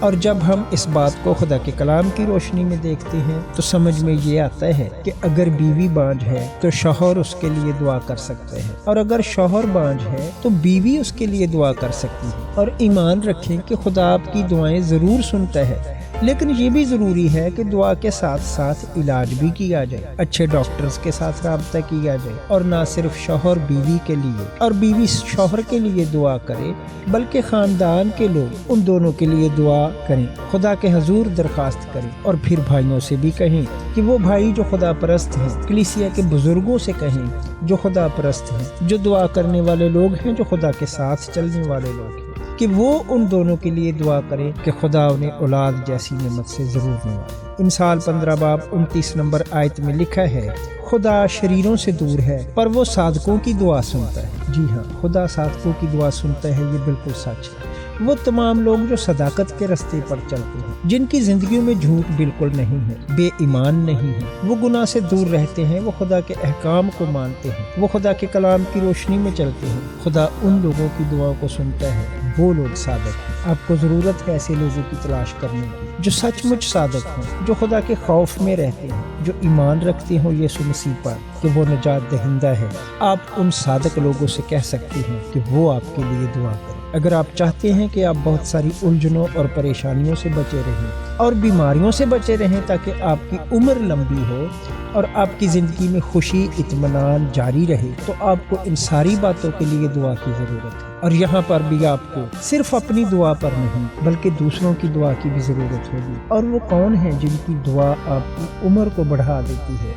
اور جب ہم اس بات کو خدا کے کلام کی روشنی میں دیکھتے ہیں تو سمجھ میں یہ آتا ہے کہ اگر بیوی بانجھ ہے تو شوہر اس کے لیے دعا کر سکتے ہیں، اور اگر شوہر بانجھ ہے تو بیوی اس کے لیے دعا کر سکتی ہے۔ اور ایمان رکھیں کہ خدا آپ کی دعائیں ضرور سنتا ہے، لیکن یہ بھی ضروری ہے کہ دعا کے ساتھ ساتھ علاج بھی کیا جائے، اچھے ڈاکٹرز کے ساتھ رابطہ کیا جائے، اور نہ صرف شوہر بیوی کے لیے اور بیوی شوہر کے لیے دعا کرے بلکہ خاندان کے لوگ ان دونوں کے لیے دعا کریں، خدا کے حضور درخواست کریں، اور پھر بھائیوں سے بھی کہیں کہ وہ بھائی جو خدا پرست ہیں، کلیسیا کے بزرگوں سے کہیں جو خدا پرست ہیں، جو دعا کرنے والے لوگ ہیں، جو خدا کے ساتھ چلنے والے لوگ ہیں، کہ وہ ان دونوں کے لیے دعا کریں کہ خدا انہیں اولاد جیسی نعمت سے ضرور نوازے۔ امثال 15 باب 29 نمبر آیت میں لکھا ہے، خدا شریروں سے دور ہے پر وہ صادقوں کی دعا سنتا ہے۔ جی ہاں، خدا صادقوں کی دعا سنتا ہے، یہ بالکل سچ ہے۔ وہ تمام لوگ جو صداقت کے راستے پر چلتے ہیں، جن کی زندگیوں میں جھوٹ بالکل نہیں ہے، بے ایمان نہیں ہے، وہ گناہ سے دور رہتے ہیں، وہ خدا کے احکام کو مانتے ہیں، وہ خدا کے کلام کی روشنی میں چلتے ہیں، خدا ان لوگوں کی دعاؤں کو سنتا ہے۔ وہ لوگ صادق ہیں۔ آپ کو ضرورت ہے ایسے لوگوں کی تلاش کرنے کی جو سچ مچ صادق ہوں، جو خدا کے خوف میں رہتے ہیں، جو ایمان رکھتے ہوں یسوع مسیح پر کہ وہ نجات دہندہ ہے۔ آپ ان صادق لوگوں سے کہہ سکتے ہیں کہ وہ آپ کے لیے دعا کریں۔ اگر آپ چاہتے ہیں کہ آپ بہت ساری الجھنوں اور پریشانیوں سے بچے رہیں اور بیماریوں سے بچے رہیں تاکہ آپ کی عمر لمبی ہو اور آپ کی زندگی میں خوشی اطمینان جاری رہے، تو آپ کو ان ساری باتوں کے لیے دعا کی ضرورت ہے۔ اور یہاں پر بھی آپ کو صرف اپنی دعا پر نہیں بلکہ دوسروں کی دعا کی بھی ضرورت ہوگی۔ اور وہ کون ہیں جن کی دعا آپ کی عمر کو بڑھا دیتی ہے،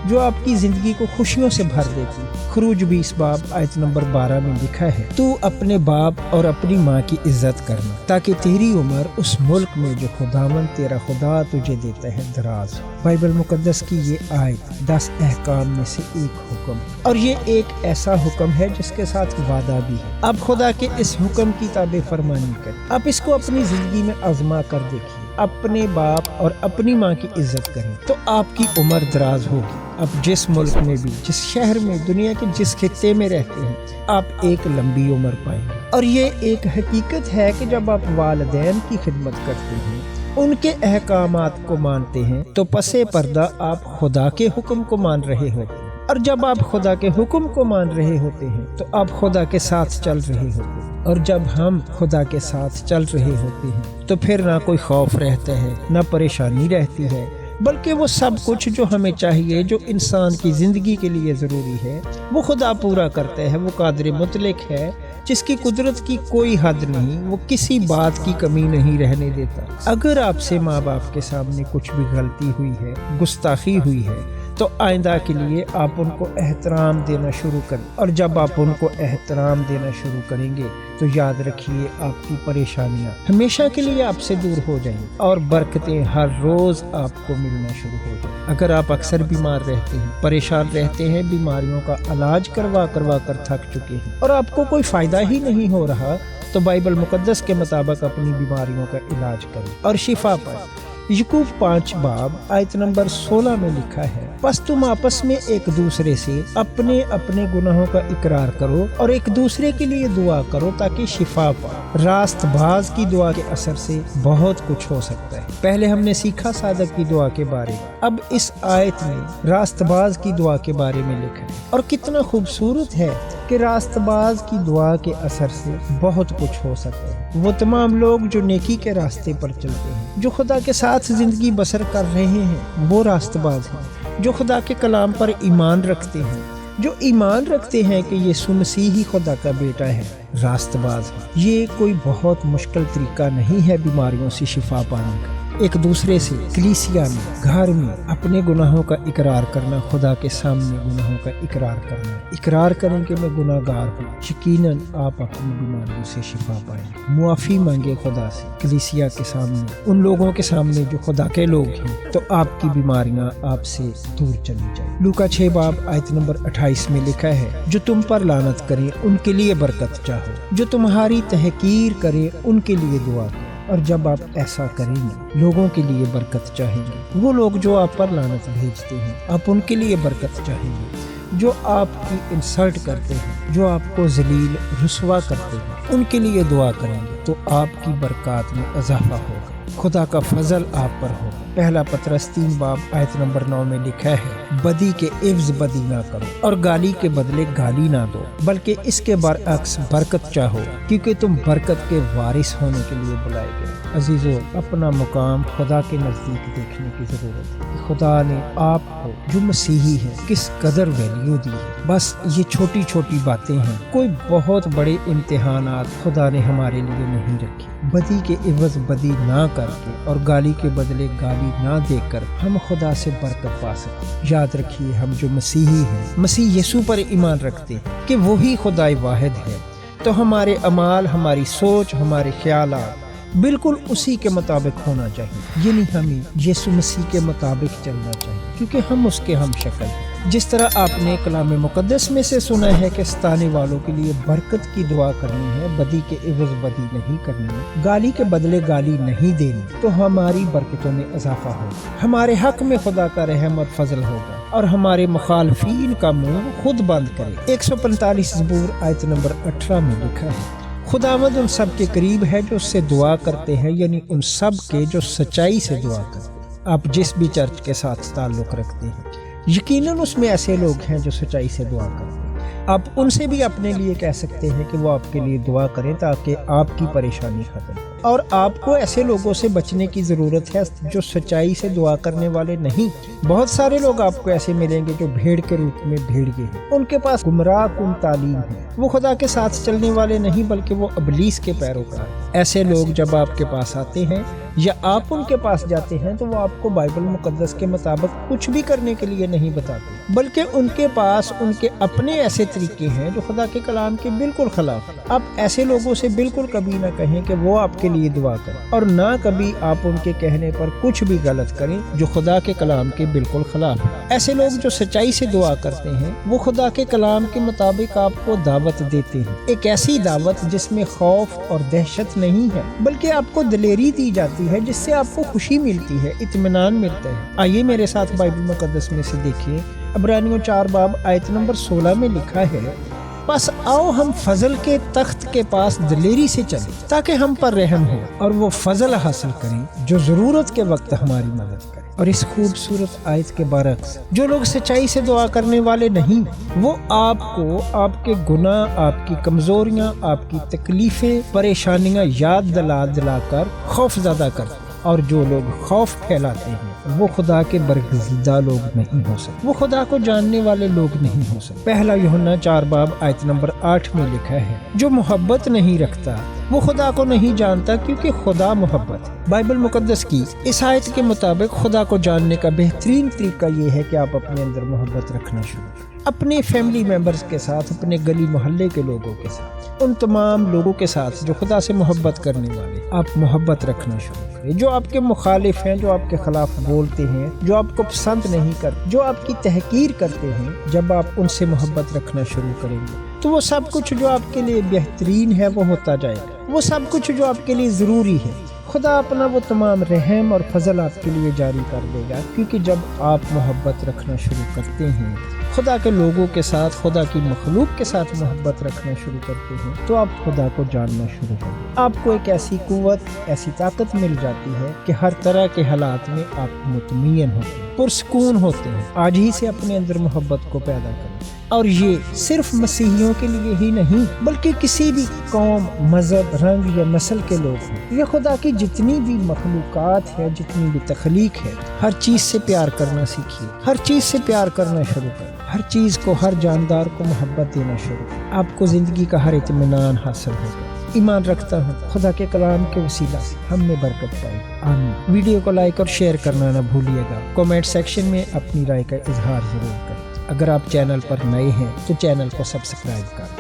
جو آپ کی زندگی کو خوشیوں سے بھر دیتی ہے؟ خروج 20 باب آیت نمبر 12 میں لکھا ہے، تو اپنے باپ اور اپنی ماں کی عزت کرنا تاکہ تیری عمر اس ملک میں جو خداوند تیرا خدا تجھے دیتا ہے دراز ہو۔ بائبل مقدس کی یہ آیت 10 احکام میں سے ایک حکم، اور یہ ایک ایسا حکم ہے جس کے ساتھ وعدہ بھی ہے۔ آپ خدا کے اس حکم کی تابع فرمانی کریں، آپ اس کو اپنی زندگی میں آزما کر دیکھیے، اپنے باپ اور اپنی ماں کی عزت کریں تو آپ کی عمر دراز ہوگی۔ آپ جس ملک میں بھی، جس شہر میں، دنیا کے جس خطے میں رہتے ہیں، آپ ایک لمبی عمر پائیں گے۔ اور یہ ایک حقیقت ہے کہ جب آپ والدین کی خدمت کرتے ہیں، ان کے احکامات کو مانتے ہیں، تو پسے پردہ آپ خدا کے حکم کو مان رہے ہوتے ہیں۔ اور جب آپ خدا کے حکم کو مان رہے ہوتے ہیں تو آپ خدا کے ساتھ چل رہے ہوتے ہیں۔ اور جب ہم خدا کے ساتھ چل رہے ہوتے ہیں تو پھر نہ کوئی خوف رہتا ہے، نہ پریشانی رہتی ہے، بلکہ وہ سب کچھ جو ہمیں چاہیے، جو انسان کی زندگی کے لیے ضروری ہے، وہ خدا پورا کرتا ہے۔ وہ قادر مطلق ہے، جس کی قدرت کی کوئی حد نہیں، وہ کسی بات کی کمی نہیں رہنے دیتا۔ اگر آپ سے ماں باپ کے سامنے کچھ بھی غلطی ہوئی ہے، گستاخی ہوئی ہے، تو آئندہ کے لیے آپ ان کو احترام دینا شروع کریں، اور جب آپ ان کو احترام دینا شروع کریں گے تو یاد رکھیے آپ کی پریشانیاں ہمیشہ کے لیے آپ سے دور ہو جائیں اور برکتیں ہر روز آپ کو ملنا شروع ہو جائیں۔ اگر آپ اکثر بیمار رہتے ہیں، پریشان رہتے ہیں، بیماریوں کا علاج کروا کر تھک چکے ہیں اور آپ کو کوئی فائدہ ہی نہیں ہو رہا، تو بائبل مقدس کے مطابق اپنی بیماریوں کا علاج کریں اور شفا پائیں۔ یعقوب 5 باب آیت نمبر 16 میں لکھا ہے، پس تم آپس میں ایک دوسرے سے اپنے اپنے گناہوں کا اقرار کرو اور ایک دوسرے کے لیے دعا کرو تاکہ شفا پاؤ۔ راست باز کی دعا کے اثر سے بہت کچھ ہو سکتا ہے۔ پہلے ہم نے سیکھا صادق کی دعا کے بارے میں، اب اس آیت میں راست باز کی دعا کے بارے میں لکھا ہے، اور کتنا خوبصورت ہے کہ راست باز کی دعا کے اثر سے بہت کچھ ہو سکتا ہے۔ وہ تمام لوگ جو نیکی کے راستے پر چلتے ہیں، جو خدا کے ساتھ زندگی بسر کر رہے ہیں، وہ راست باز ہیں۔ جو خدا کے کلام پر ایمان رکھتے ہیں، جو ایمان رکھتے ہیں کہ یسوع مسیح ہی خدا کا بیٹا ہے، راست باز ہے۔ یہ کوئی بہت مشکل طریقہ نہیں ہے بیماریوں سے شفا پانے کا۔ ایک دوسرے سے کلیسیا میں، گھر میں اپنے گناہوں کا اقرار کرنا، خدا کے سامنے گناہوں کا اقرار کرنا، اقرار کریں کہ میں گناہ گار ہوں، یقیناً آپ اپنی بیماریوں سے شفا پائیں۔ معافی مانگے خدا سے کلیسیا کے سامنے، ان لوگوں کے سامنے جو خدا کے لوگ ہیں، تو آپ کی بیماریاں آپ سے دور چلی جائیں۔ لوکا 6 باب آیت نمبر 28 میں لکھا ہے، جو تم پر لعنت کرے ان کے لیے برکت چاہو، جو تمہاری تحقیر کرے ان کے لیے دعا کرو۔ اور جب آپ ایسا کریں گے، لوگوں کے لیے برکت چاہیں گے۔ وہ لوگ جو آپ پر لعنت بھیجتے ہیں، آپ ان کے لیے برکت چاہیں گے۔ جو آپ کی انسلٹ کرتے ہیں، جو آپ کو ذلیل رسوا کرتے ہیں، ان کے لیے دعا کریں گے۔ تو آپ کی برکات میں اضافہ ہوگا، خدا کا فضل آپ پر ہوگا۔ پہلا پطرس 3 باب آیت نمبر 9 میں لکھا ہے، بدی کے عوض بدی نہ کرو اور گالی کے بدلے گالی نہ دو، بلکہ اس کے برعکس برکت چاہو، کیونکہ تم برکت کے وارث ہونے کے لیے بلائے گئے۔ عزیزو، اپنا مقام خدا کے نزدیک دیکھنے کی ضرورت ہے۔ خدا نے آپ کو جو مسیحی ہے کس قدر ویلیو دی ہے۔ بس یہ چھوٹی چھوٹی باتیں ہیں، کوئی بہت بڑے امتحانات خدا نے ہمارے لیے نہیں رکھی۔ بدی کے عوض بدی نہ کر کے اور گالی کے بدلے گالی نہ دے کر ہم خدا سے برکت پا سکیں۔ یاد رکھیے، ہم جو مسیحی ہیں، مسیح یسوع پر ایمان رکھتے ہیں کہ وہی خدائے واحد ہے، تو ہمارے اعمال، ہماری سوچ، ہمارے خیالات بالکل اسی کے مطابق ہونا چاہیے، یعنی ہمیں یسوع مسیح کے مطابق چلنا چاہیے، کیونکہ ہم اس کے ہم شکل ہیں۔ جس طرح آپ نے کلام مقدس میں سے سنا ہے کہ ستانے والوں کے لیے برکت کی دعا کرنی ہے، بدی کے عوض بدی نہیں کرنی ہے، گالی کے بدلے گالی نہیں دینی، تو ہماری برکتوں میں اضافہ ہوگا، ہمارے حق میں خدا کا رحم اور فضل ہوگا، اور ہمارے مخالفین کا منہ خود بند کرے۔ 145 زبور آیت نمبر 18 میں لکھا ہے، خداوند ان سب کے قریب ہے جو اس سے دعا کرتے ہیں، یعنی ان سب کے جو سچائی سے دعا کرتے ہیں۔ آپ جس بھی چرچ کے ساتھ تعلق رکھتے ہیں، یقیناً اس میں ایسے لوگ ہیں جو سچائی سے دعا کرتے ہیں۔ آپ ان سے بھی اپنے لیے کہہ سکتے ہیں کہ وہ آپ کے لیے دعا کریں تاکہ آپ کی پریشانی ختم ہو۔ اور آپ کو ایسے لوگوں سے بچنے کی ضرورت ہے جو سچائی سے دعا کرنے والے نہیں۔ بہت سارے لوگ آپ کو ایسے ملیں گے جو بھیڑ کے روپ میں بھیڑیے ہیں، ان کے پاس گمراہ کن تعلیم ہے، وہ خدا کے ساتھ چلنے والے نہیں بلکہ وہ ابلیس کے پیروکار ہیں۔ ایسے لوگ جب آپ کے پاس آتے ہیں یا آپ ان کے پاس جاتے ہیں تو وہ آپ کو بائبل مقدس کے مطابق کچھ بھی کرنے کے لیے نہیں بتاتے، بلکہ ان کے پاس ان کے اپنے ایسے طریقے ہیں جو خدا کے کلام کے بالکل خلاف ہیں۔ آپ ایسے لوگوں سے بالکل کبھی نہ کہیں کہ وہ آپ کے لیے دعا کریں، اور نہ کبھی آپ ان کے کہنے پر کچھ بھی غلط کریں جو خدا کے کلام کے بالکل خلاف ہے۔ ایسے لوگ جو سچائی سے دعا کرتے ہیں وہ خدا کے کلام کے مطابق آپ کو دعوت دیتے ہیں، ایک ایسی دعوت جس میں خوف اور دہشت نہیں ہے، بلکہ آپ کو دلیری دی جاتی ہے جس سے آپ کو خوشی ملتی ہے، اطمینان ملتا ہے۔ آئیے میرے ساتھ بائبل مقدس میں سے دیکھیے، عبرانیوں 4 باب آیت نمبر 16 میں لکھا ہے، پس آؤ ہم فضل کے تخت کے پاس دلیری سے چلیں تاکہ ہم پر رحم ہو اور وہ فضل حاصل کریں جو ضرورت کے وقت ہماری مدد کرے۔ اور اس خوبصورت آیت کے برعکس جو لوگ سچائی سے دعا کرنے والے نہیں، وہ آپ کو آپ کے گناہ، آپ کی کمزوریاں، آپ کی تکلیفیں، پریشانیاں یاد دلا کر خوف زدہ کرتے ہیں۔ اور جو لوگ خوف پھیلاتے ہیں وہ خدا کے برگزیدہ لوگ نہیں ہو سکتے، وہ خدا کو جاننے والے لوگ نہیں ہو سکتے۔ پہلا یوحنا 4 باب آیت نمبر 8 میں لکھا ہے، جو محبت نہیں رکھتا وہ خدا کو نہیں جانتا کیونکہ خدا محبت ہے۔ بائبل مقدس کی اس آیت کے مطابق خدا کو جاننے کا بہترین طریقہ یہ ہے کہ آپ اپنے اندر محبت رکھنا شروع کریں، اپنے فیملی ممبرز کے ساتھ، اپنے گلی محلے کے لوگوں کے ساتھ، ان تمام لوگوں کے ساتھ جو خدا سے محبت کرنے والے، آپ محبت رکھنا شروع کریں۔ جو آپ کے مخالف ہیں، جو آپ کے خلاف بولتے ہیں، جو آپ کو پسند نہیں کرتے، جو آپ کی تحقیر کرتے ہیں، جب آپ ان سے محبت رکھنا شروع کریں گے تو وہ سب کچھ جو آپ کے لیے بہترین ہے وہ ہوتا جائے گا، وہ سب کچھ جو آپ کے لیے ضروری ہے خدا اپنا وہ تمام رحم اور فضل آپ کے لیے جاری کر دے گا، کیونکہ جب آپ محبت رکھنا شروع کرتے ہیں، خدا کے لوگوں کے ساتھ، خدا کی مخلوق کے ساتھ محبت رکھنا شروع کرتے ہیں، تو آپ خدا کو جاننا شروع کریں گے۔ آپ کو ایک ایسی قوت، ایسی طاقت مل جاتی ہے کہ ہر طرح کے حالات میں آپ مطمئن ہوتے ہیں، پرسکون ہوتے ہیں۔ آج ہی سے اپنے اندر محبت کو پیدا کریں، اور یہ صرف مسیحیوں کے لیے ہی نہیں بلکہ کسی بھی قوم، مذہب، رنگ یا نسل کے لوگ ہیں۔ یہ خدا کی جتنی بھی مخلوقات ہے، جتنی بھی تخلیق ہے، ہر چیز سے پیار کرنا سیکھیے، ہر چیز سے پیار کرنا شروع کریں، ہر چیز کو، ہر جاندار کو محبت دینا شروع کریں۔ آپ کو زندگی کا ہر اطمینان حاصل ہوگا۔ ایمان رکھتا ہوں خدا کے کلام کے وسیلہ سے ہم میں برکت پائے، آمین۔ ویڈیو کو لائک اور شیئر کرنا نہ بھولیے گا۔ کمنٹ سیکشن میں اپنی رائے کا اظہار ضرور کریں۔ اگر آپ چینل پر نئے ہیں تو چینل کو سبسکرائب کریں۔